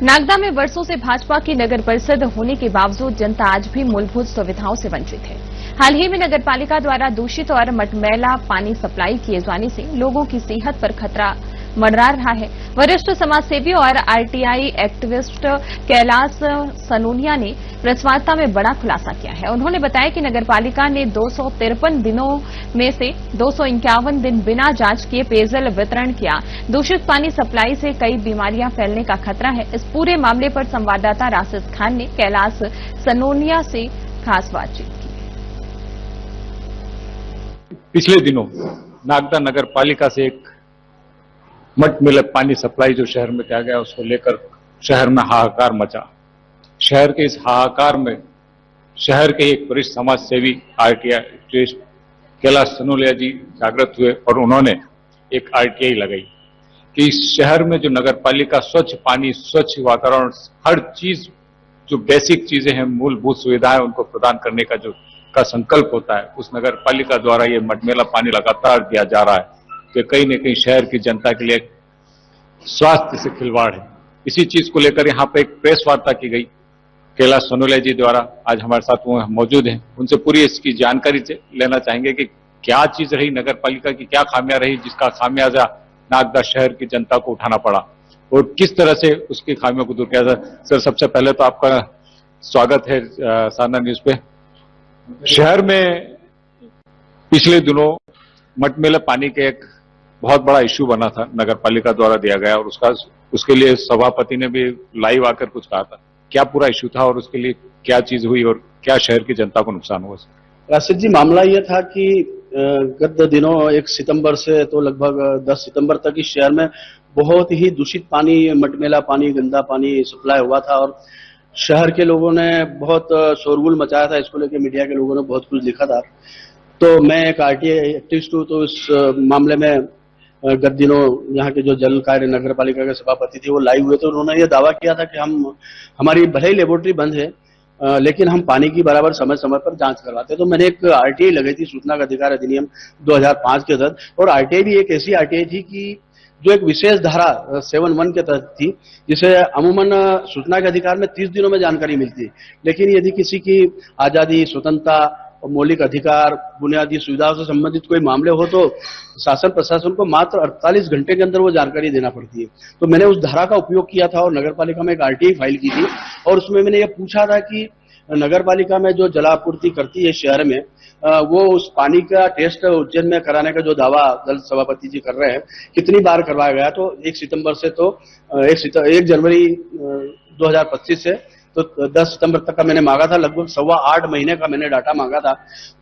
नागदा में वर्षों से भाजपा की नगर परिषद होने के बावजूद जनता आज भी मूलभूत सुविधाओं से वंचित है। हाल ही में नगर पालिका द्वारा दूषित और मटमैला पानी सप्लाई किए जाने से लोगों की सेहत पर खतरा मंडरा रहा है। वरिष्ठ समाजसेवी और आरटीआई एक्टिविस्ट कैलाश सनोनिया ने प्रेस वार्ता में बड़ा खुलासा किया है। उन्होंने बताया कि नगर पालिका ने 253 दिनों में से 251 दिन बिना जांच किए पेयजल वितरण किया। दूषित पानी सप्लाई से कई बीमारियां फैलने का खतरा है। इस पूरे मामले पर संवाददाता राशिद खान ने कैलाश सनोनिया से खास बातचीत की। पिछले दिनों नागदा नगर पालिका से एक मटमैला पानी सप्लाई जो शहर में किया गया, उसको लेकर शहर में हाहाकार मचा। शहर के इस हाहाकार में शहर के एक वरिष्ठ समाज सेवी आरटीआई एक्टिविस्ट कैलाश सनोनिया जी जागृत हुए और उन्होंने एक आरटीआई लगाई कि इस शहर में जो नगर पालिका स्वच्छ पानी, स्वच्छ वातावरण, हर चीज जो बेसिक चीजें हैं, मूलभूत सुविधाएं उनको प्रदान करने का संकल्प होता है, उस नगर पालिका द्वारा ये मटमैला पानी लगातार दिया जा रहा है कि कहीं न कहीं शहर की जनता के लिए स्वास्थ्य से खिलवाड़ है। इसी चीज को लेकर यहाँ पे एक प्रेस वार्ता की गई कैलाश सनोनिया जी द्वारा। आज हमारे साथ वो मौजूद हैं, उनसे पूरी इसकी जानकारी लेना चाहेंगे कि क्या चीज रही नगर पालिका की, क्या खामियां रही जिसका खामियाजा नागदा शहर की जनता को उठाना पड़ा और किस तरह से उसकी खामियों को दूर किया जाए। सर, सबसे पहले तो आपका स्वागत है साना न्यूज पे। शहर में पिछले दिनों मटमैला पानी के एक बहुत बड़ा इश्यू बना था, नगर पालिका द्वारा दिया गया और उसके लिए सभापति ने भी लाइव आकर कुछ कहा था। क्या पूरा इश्यू था और उसके लिए क्या चीज हुई और क्या शहर की जनता को नुकसान हुआ? राशिद जी, मामला यह था कि गत दिनों 1 सितंबर से तो लगभग 10 सितंबर तक इस शहर में बहुत ही दूषित पानी, मटमैला पानी, गंदा पानी सप्लाई हुआ था और शहर के लोगों ने बहुत शोरगुल मचाया था। इसको लेकर मीडिया के लोगों ने बहुत कुछ लिखा था। तो मैं एक आरटीआई एक्टिविस्ट हूँ, तो इस मामले में गत दिनों यहाँ के जो जल कार्य नगर पालिका के सभापति थे वो लाइव हुए थे। उन्होंने ये दावा किया था कि हमारी भले ही लेबोरेटरी बंद है लेकिन हम पानी की बराबर समय समय पर जांच करवाते। तो मैंने एक आरटीआई लगाई थी, सूचना का अधिकार अधिनियम 2005 के तहत, और आरटीआई भी एक ऐसी आरटीआई थी कि जो एक विशेष धारा 7(1) के तहत थी, जिसे अमूमन सूचना के अधिकार में 30 दिनों में जानकारी मिलती है। लेकिन यदि किसी की आजादी, स्वतंत्रता, मौलिक अधिकार, बुनियादी सुविधाओं से संबंधित कोई मामले हो तो शासन प्रशासन को मात्र 48 घंटे के अंदर वो जानकारी देना पड़ती है। तो मैंने उस धारा का उपयोग किया था और नगर पालिका में एक आरटीआई फाइल की थी और उसमें मैंने ये पूछा था कि नगर पालिका में जो जलापूर्ति करती है शहर में, वो उस पानी का टेस्ट उज्जैन में कराने का जो दावा दल सभापति जी कर रहे हैं, कितनी बार करवाया गया? तो 1 सितंबर से तो 1 जनवरी 2025 से तो 10 सितंबर तक का मैंने मांगा था। लगभग 8.25 महीने का मैंने डाटा मांगा था।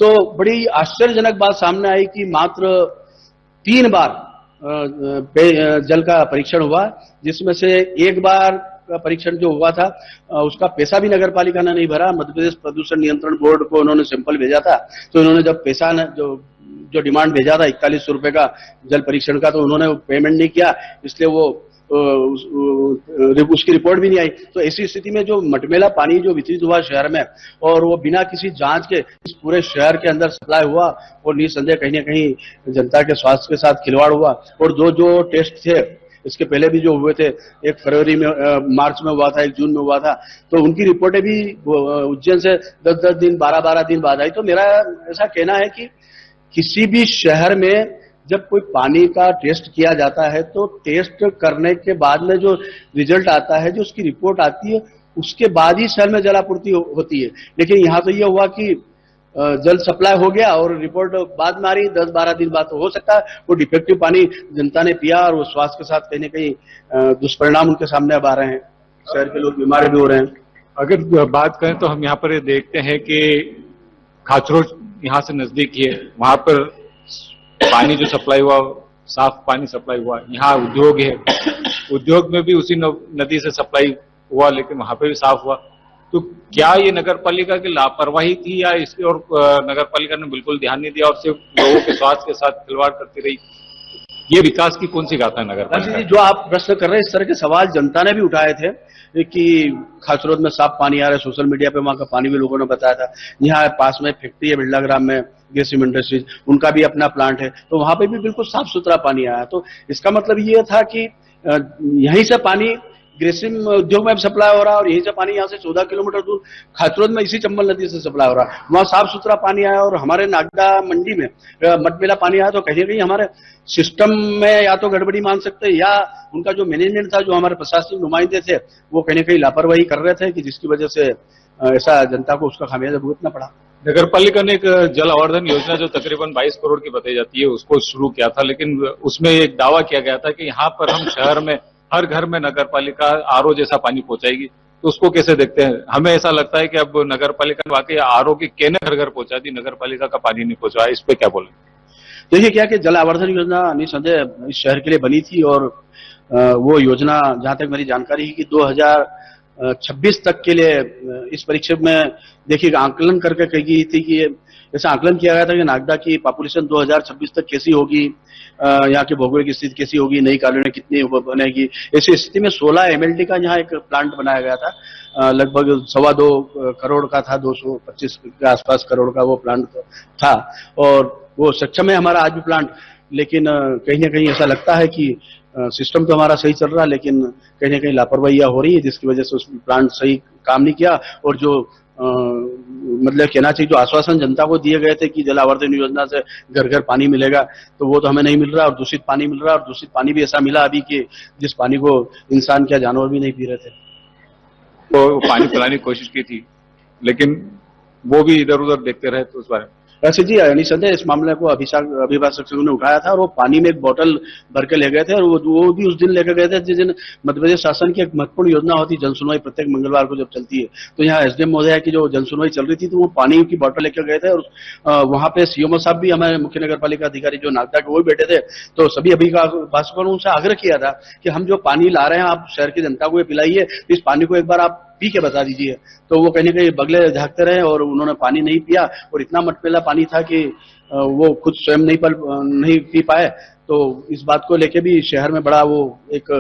तो बड़ी आश्चर्यजनक बात सामने आई कि मात्र 3 बार जल का परीक्षण हुआ, जिसमें से 1 बार का परीक्षण जो हुआ था उसका पैसा भी नगर पालिका ने नहीं भरा। मध्य प्रदेश प्रदूषण नियंत्रण बोर्ड को उन्होंने सैंपल भेजा था, तो उन्होंने जब पैसा जो डिमांड भेजा था 4100 रुपए का जल परीक्षण का, तो उन्होंने पेमेंट नहीं किया, इसलिए वो उसकी रिपोर्ट भी नहीं आई। तो ऐसी स्थिति में जो मटमैला पानी जो वितरित हुआ शहर में और वो बिना किसी जांच के इस पूरे शहर के अंदर सप्लाई हुआ और निसंदेह कहीं न कहीं जनता के स्वास्थ्य के साथ खिलवाड़ हुआ। और जो टेस्ट थे इसके पहले भी जो हुए थे, 1 फरवरी में, मार्च में हुआ था, 1 जून में हुआ था, तो उनकी रिपोर्टें भी उज्जैन से 10-10 दिन, 12-12 दिन बाद आई। तो मेरा ऐसा कहना है कि किसी भी शहर में जब कोई पानी का टेस्ट किया जाता है तो टेस्ट करने के बाद में जो रिजल्ट आता है, जो उसकी रिपोर्ट आती है, उसके बाद ही शहर में जलापूर्ति होती है। लेकिन यहाँ तो ये हुआ कि जल सप्लाई हो गया और रिपोर्ट बाद में आ रही 10-12 दिन बाद। तो हो सकता है वो डिफेक्टिव पानी जनता ने पिया और वो स्वास्थ्य के साथ कहीं न कहीं दुष्परिणाम उनके सामने अब आ रहे हैं, शहर के लोग बीमार भी हो रहे हैं। अगर बात करें तो हम यहाँ पर देखते हैं कि खाचरोड यहाँ से नजदीक ही है, वहां पर पानी जो सप्लाई हुआ, साफ पानी सप्लाई हुआ। यहाँ उद्योग है, उद्योग में भी उसी नदी से सप्लाई हुआ, लेकिन वहां पे भी साफ हुआ। तो क्या ये नगर पालिका की लापरवाही थी या इसकी और नगर पालिका ने बिल्कुल ध्यान नहीं दिया और सिर्फ लोगों के स्वास्थ्य के साथ खिलवाड़ करती रही? ये विकास की कौन सी गाथा है नगर पालिका? जो आप प्रश्न कर रहे हैं, इस तरह के सवाल जनता ने भी उठाए थे कि खाचरोद में साफ पानी आ रहा है। सोशल मीडिया पे वहां का पानी भी लोगों ने बताया था। यहाँ पास में फैक्ट्री है बिरलाग्राम में, गेसिम इंडस्ट्रीज, उनका भी अपना प्लांट है, तो वहां पे भी बिल्कुल साफ सुथरा पानी आया। तो इसका मतलब ये था कि यहीं से पानी ग्रेसिम उद्योग में सप्लाई हो रहा है और यहीं से पानी यहाँ से 14 किलोमीटर दूर खाचरोद में इसी चंबल नदी से सप्लाई हो रहा है। वहां साफ सुथरा पानी आया और हमारे नागदा मंडी में मटमेला पानी आया, तो कहीं कहीं हमारे सिस्टम में या तो गड़बड़ी मान सकते हैं या उनका जो मैनेजमेंट था, जो हमारे प्रशासनिक नुमाइंदे थे, वो कहीं कहीं लापरवाही कर रहे थे कि जिसकी वजह से ऐसा जनता को उसका खामियाजा भुगतना पड़ा। नगर पालिका ने एक जल आवर्धन योजना जो तकरीबन 22 करोड़ की बताई जाती है उसको शुरू किया था, लेकिन उसमें एक दावा किया गया था कि यहाँ पर हम शहर में हर घर में नगर पालिका आरओ जैसा पानी पहुंचाएगी। तो उसको कैसे देखते हैं? हमें ऐसा लगता है कि अब नगर पालिका ने वाकई आरओ की केने घर घर पहुंचा दी, नगर पालिका का पानी नहीं पहुंचा। इस पे क्या बोले? देखिए क्या कि जल आवर्धन योजना निसंदेह इस शहर के लिए बनी थी और वो योजना जहां तक मेरी जानकारी है कि 2026 तक के लिए इस परीक्षा में देखिए आंकलन करके कही गई थी कि ऐसा आंकलन किया गया था कि नागदा की पॉपुलेशन 2026 तक कैसी होगी, यहाँ की भौगोलिक स्थिति कैसी होगी, नई कॉलोनी कितनी बनेगी। ऐसी स्थिति में 16 MLD का यहाँ एक प्लांट बनाया गया था, लगभग 2.25 करोड़ का था, 225 के आसपास करोड़ का वो प्लांट था और वो सक्षम है हमारा आज भी प्लांट। लेकिन कहीं ना कहीं ऐसा लगता है कि सिस्टम तो हमारा सही चल रहा है, लेकिन कहीं ना कहीं लापरवाहियां हो रही है जिसकी वजह से उस प्लांट सही काम नहीं किया। और जो मतलब कहना चाहिए जो आश्वासन जनता को दिए गए थे कि जल आवर्धन योजना से घर घर पानी मिलेगा, तो वो तो हमें नहीं मिल रहा और दूषित पानी मिल रहा है। और दूषित पानी भी ऐसा मिला अभी कि जिस पानी को इंसान क्या जानवर भी नहीं पी रहे थे। तो पानी पिलाने की कोशिश की थी लेकिन वो भी इधर उधर देखते रहे, तो उस बारे में वैसे जी निसंदेह इस मामले को अभिभाषक संघ ने उठाया था और वो पानी में एक बोतल भर के ले गए थे और वो भी उस दिन लेकर गए थे जिस दिन मध्य प्रदेश शासन की एक महत्वपूर्ण योजना होती है जन सुनवाई, प्रत्येक मंगलवार को जब चलती है। तो यहाँ SDM महोदय की जो जन सुनवाई चल रही थी तो वो पानी की बोतल लेकर गए थे और वहां पे CMO साहब भी हमारे मुख्य नगर पालिका अधिकारी जो नागदा के वो भी बैठे थे। तो सभी अभिभाषकों ने उनसे आग्रह किया था कि हम जो पानी ला रहे हैं आप शहर की जनता को ये पिलाइए, इस पानी को एक बार आप पी के बता दीजिए। तो वो कहीं ना कहीं बगले झाँकते रहे और उन्होंने पानी नहीं पिया और इतना मटमेला पानी था कि वो खुद स्वयं नहीं पी पाए। तो इस बात को लेके भी शहर में बड़ा वो एक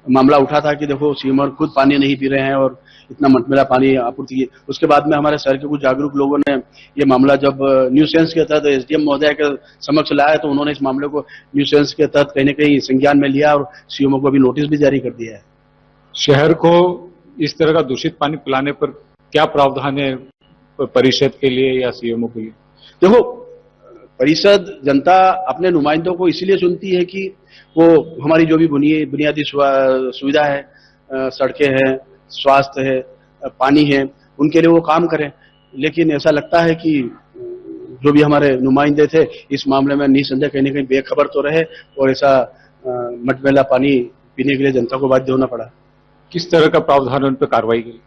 मामला उठा था कि देखो CMO खुद पानी नहीं पी रहे हैं और इतना मटमेला पानी आपूर्ति की। उसके बाद में हमारे शहर के कुछ जागरूक लोगों ने ये मामला जब न्यूसेंस के तहत SDM महोदय के समक्ष लाया तो उन्होंने इस मामले को न्यूसेंस के तहत कहीं ना कहीं संज्ञान में लिया और CMO को अभी नोटिस भी जारी कर दिया है। शहर को इस तरह का दूषित पानी पिलाने पर क्या प्रावधान है परिषद के लिए या CMO के लिए? देखो परिषद जनता अपने नुमाइंदों को इसीलिए चुनती है कि वो हमारी जो भी बुनियादी सुविधा है, सड़कें हैं, स्वास्थ्य है, पानी है, उनके लिए वो काम करें। लेकिन ऐसा लगता है कि जो भी हमारे नुमाइंदे थे इस मामले में निसंदेह कहीं ना कहीं बेखबर तो रहे और ऐसा मटमेला पानी पीने के लिए जनता को बाध्य होना पड़ा। किस तरह का प्रावधान है उन पर कार्रवाई के लिए?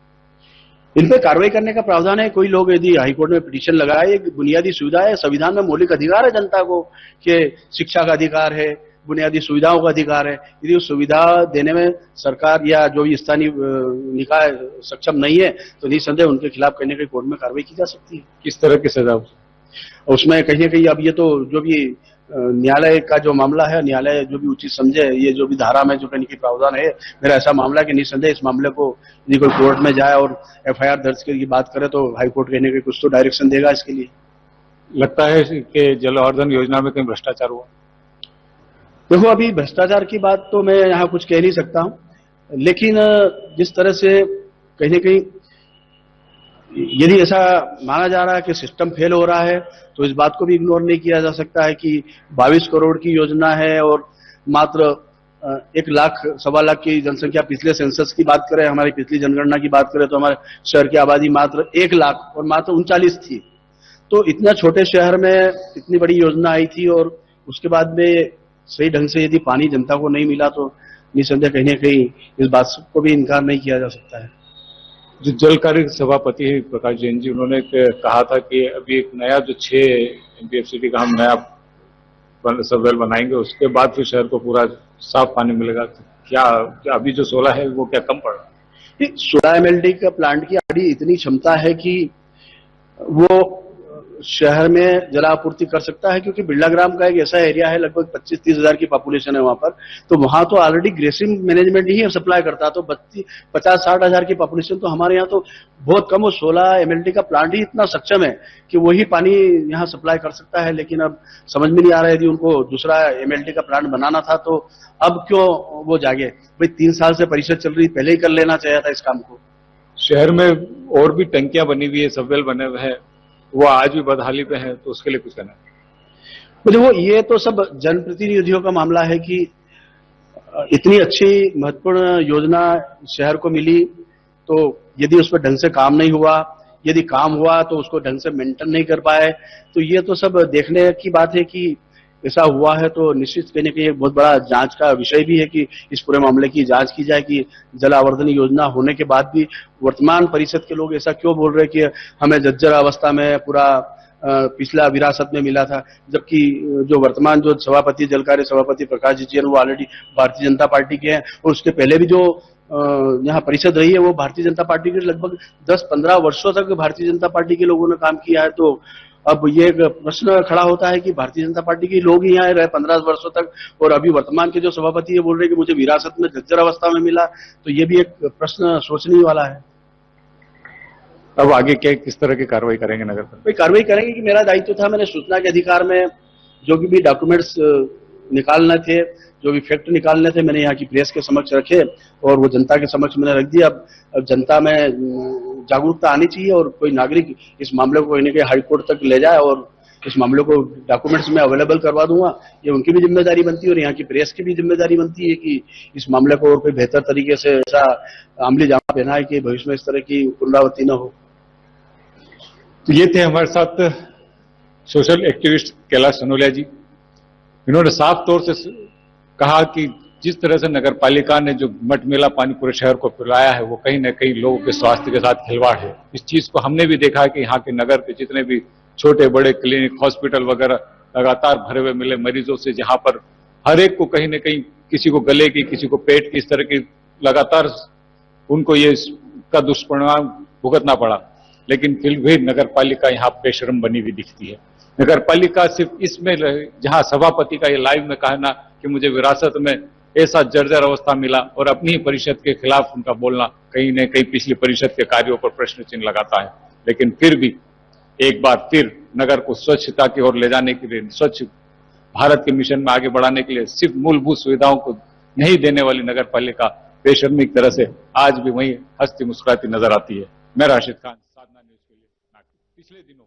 इन पे कार्रवाई करने का प्रावधान है। कोई लोग यदि हाईकोर्ट में पिटीशन लगाए, एक बुनियादी सुविधा है, संविधान में मौलिक अधिकार है जनता को कि शिक्षा का अधिकार है, बुनियादी सुविधाओं का अधिकार है। यदि उस सुविधा देने में सरकार या जो भी स्थानीय निकाय सक्षम नहीं है तो निसंदेह उनके खिलाफ कहीं ना कहीं कोर्ट में कार्रवाई की जा सकती है। किस तरह की सजा? उसमें कहीं ना कहीं अब ये तो जो भी न्यायालय का जो मामला है, न्यायालय जो भी उचित समझे, ये जो भी धारा में जो कहीं की प्रावधान है, मेरा ऐसा मामला कि निसंदेह इस मामले को यदि कोई कोर्ट में जाए और FIR दर्ज की बात करे तो हाईकोर्ट कहने के कुछ तो डायरेक्शन देगा इसके लिए। लगता है कि जल आवर्धन योजना में कहीं भ्रष्टाचार हुआ? देखो अभी भ्रष्टाचार की बात तो मैं यहाँ कुछ कह नहीं सकता हूँ, लेकिन जिस तरह से कहीं ना कहीं यदि ऐसा माना जा रहा है कि सिस्टम फेल हो रहा है तो इस बात को भी इग्नोर नहीं किया जा सकता है कि 22 करोड़ की योजना है और मात्र 1 लाख 1.25 लाख की जनसंख्या, पिछले सेंसस की बात करें, हमारी पिछली जनगणना की बात करें तो हमारे शहर की आबादी मात्र 1 लाख और मात्र 39 थी। तो इतना छोटे शहर में इतनी बड़ी योजना आई थी और उसके बाद में सही ढंग से यदि पानी जनता को नहीं मिला तो निसंदेह कहीं ना कहीं इस बात को भी इनकार नहीं किया जा सकता है। जो जल कार्य सभापति है प्रकाश जैन जी, उन्होंने कहा था कि अभी एक नया जो 6 MPFCD का हम नया सबवेल बनाएंगे, उसके बाद फिर शहर को पूरा साफ पानी मिलेगा। क्या अभी जो 16 है वो क्या कम पड़ रहा है? 16 MLD का प्लांट की ऑलरेडी इतनी क्षमता है कि वो शहर में जलापूर्ति कर सकता है, क्योंकि बिरला ग्राम का एक ऐसा एरिया है, लगभग 25-30 हजार की पॉपुलेशन है वहां पर, तो वहां तो ऑलरेडी ग्रेसिम मैनेजमेंट ही सप्लाई करता है। तो 50-60 हजार की पॉपुलेशन तो हमारे यहाँ तो बहुत कम हो, 16 एमएलडी का प्लांट ही इतना सक्षम है कि वही पानी यहाँ सप्लाई कर सकता है। लेकिन अब समझ में नहीं आ रहा है, यदि उनको दूसरा एमएलडी का प्लांट बनाना था तो अब क्यों वो जागे? भाई 3 साल से परिषद चल रही, पहले ही कर लेना चाहिए था इस काम को। शहर में और भी टंकियां बनी हुई है, सबवेल बने हुए हैं, वो आज भी बदहाली पे है, तो उसके लिए कुछ करना है। देखो, ये तो सब जनप्रतिनिधियों का मामला है कि इतनी अच्छी महत्वपूर्ण योजना शहर को मिली, तो यदि उस पर ढंग से काम नहीं हुआ, यदि काम हुआ तो उसको ढंग से मेंटेन नहीं कर पाए, तो ये तो सब देखने की बात है कि ऐसा हुआ है। तो निश्चित कहीं न कहीं एक बहुत बड़ा जांच का विषय भी है कि इस पूरे मामले की जांच की जाए कि जल आवर्धन योजना होने के बाद भी वर्तमान परिषद के लोग ऐसा क्यों बोल रहे हैं कि हमें जर्जर अवस्था में पूरा पिछला विरासत में मिला था, जबकि जो वर्तमान जो सभापति, जल कार्य सभापति प्रकाश जी वो ऑलरेडी भारतीय जनता पार्टी के हैं, और उसके पहले भी जो यहाँ परिषद रही है वो भारतीय जनता पार्टी के लगभग 10-15 वर्षों तक भारतीय जनता पार्टी के लोगों ने काम किया है। तो अब ये एक प्रश्न खड़ा होता है कि भारतीय जनता पार्टी के लोग ही यहाँ रहे 15 वर्षों तक, और अभी वर्तमान के जो सभापति है बोल रहे हैं कि मुझे विरासत में जर्जर अवस्था में मिला, तो ये भी एक प्रश्न सोचने वाला है। अब आगे क्या, किस तरह की कार्रवाई करेंगे नगर पर? कार्रवाई करेंगे कि मेरा दायित्व था, मैंने सूचना के अधिकार में जो भी डॉक्यूमेंट्स निकालने थे, जो भी फैक्ट निकालने थे, मैंने यहाँ की प्रेस के समक्ष रखे और वो जनता के समक्ष मैंने रख दिया। अब जनता में जागरूकता आनी चाहिए और कोई नागरिक इस मामले को कहीं ना कहीं हाईकोर्ट तक ले जाए और इस मामले को डॉक्यूमेंट्स में अवेलेबल करवा दूंगा। ये उनकी भी जिम्मेदारी बनती है और यहाँ की प्रेस की भी जिम्मेदारी बनती है कि इस मामले को और कोई बेहतर तरीके से ऐसा अमली जामा पहनाए कि भविष्य में इस तरह की पुनरावृत्ति न हो। तो ये थे हमारे साथ सोशल एक्टिविस्ट कैलाश सनोलिया जी। इन्होंने साफ तौर से कहा कि जिस तरह से नगर पालिका ने जो मटमेला पानी पूरे शहर को पिलाया है वो कहीं न कहीं लोगों के स्वास्थ्य के साथ खिलवाड़ है। इस चीज को हमने भी देखा है कि यहाँ के नगर के जितने भी छोटे बड़े क्लिनिक, हॉस्पिटल वगैरह लगातार भरे हुए मिले मरीजों से, जहां पर हर एक को कहीं न कहीं किसी को गले की, किसी को पेट की, इस तरह की लगातार उनको ये का दुष्परिणाम भुगतना पड़ा। लेकिन फिर भी नगर पालिका यहाँ बेशर्म बनी हुई दिखती है। नगर पालिका सिर्फ इसमें, जहां सभापति का ये लाइव में कहना कि मुझे विरासत में ऐसा जर्जर अवस्था मिला और अपनी ही परिषद के खिलाफ उनका बोलना कहीं न कहीं पिछली परिषद के कार्यों पर प्रश्न चिन्ह लगाता है। लेकिन फिर भी एक बार फिर नगर को स्वच्छता की ओर ले जाने के लिए, स्वच्छ भारत के मिशन में आगे बढ़ाने के लिए सिर्फ मूलभूत सुविधाओं को नहीं देने वाली नगर पालिका बेशर्मी की तरह से आज भी वहीं हंसती मुस्कुराती नजर आती है। मैं राशिद खान, साधना न्यूज के लिए। पिछले दिनों